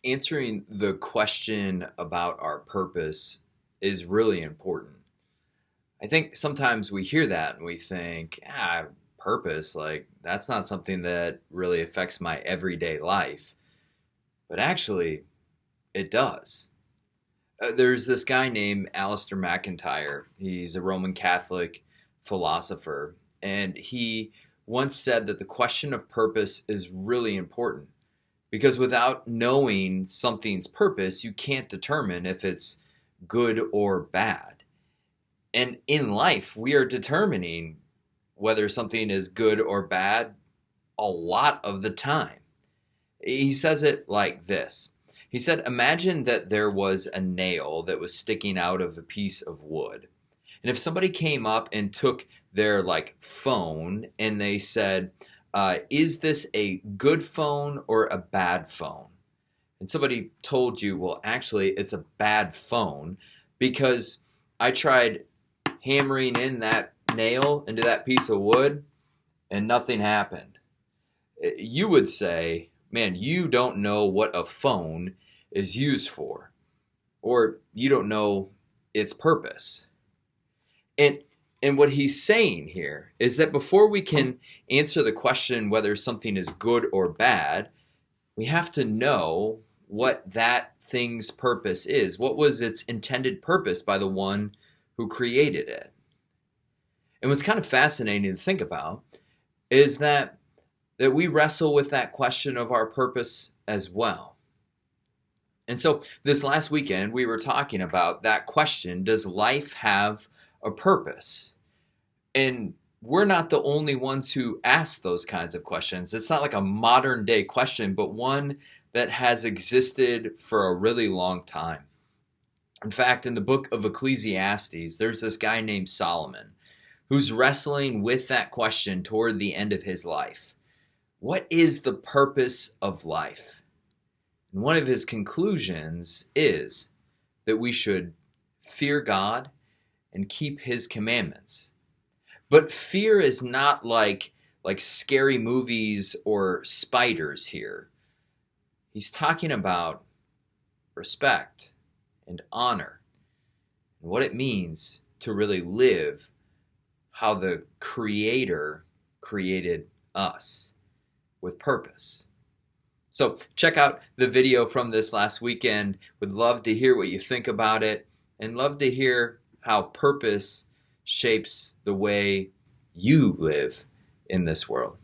Answering the question about our purpose is really important. I think sometimes we hear that and we think, purpose, like that's not something that really affects my everyday life. But actually, it does. There's this guy named Alistair McIntyre. He's a Roman Catholic philosopher, and he once said that the question of purpose is really important because without knowing something's purpose, you can't determine if it's good or bad. And in life, we are determining whether something is good or bad a lot of the time. He says it like this. He said, imagine that there was a nail that was sticking out of a piece of wood. And if somebody came up and took their phone and they said, is this a good phone or a bad phone? And somebody told you, well, actually, it's a bad phone because I tried hammering in that nail into that piece of wood and nothing happened. You would say, man, you don't know what a phone is used for, or you don't know its purpose. And what he's saying here is that before we can answer the question whether something is good or bad, we have to know what that thing's purpose is. What was its intended purpose by the one who created it? And what's kind of fascinating to think about is that we wrestle with that question of our purpose as well. And so this last weekend, we were talking about that question, does life have a purpose? And we're not the only ones who ask those kinds of questions. It's not like a modern day question, but one that has existed for a really long time. In fact, in the book of Ecclesiastes, there's this guy named Solomon who's wrestling with that question toward the end of his life. What is the purpose of life? And one of his conclusions is that we should fear God and keep his commandments. But fear is not like scary movies or spiders here. He's talking about respect and honor and what it means to really live how the Creator created us with purpose. So check out the video from this last weekend. Would love to hear what you think about it and love to hear how purpose shapes the way you live in this world.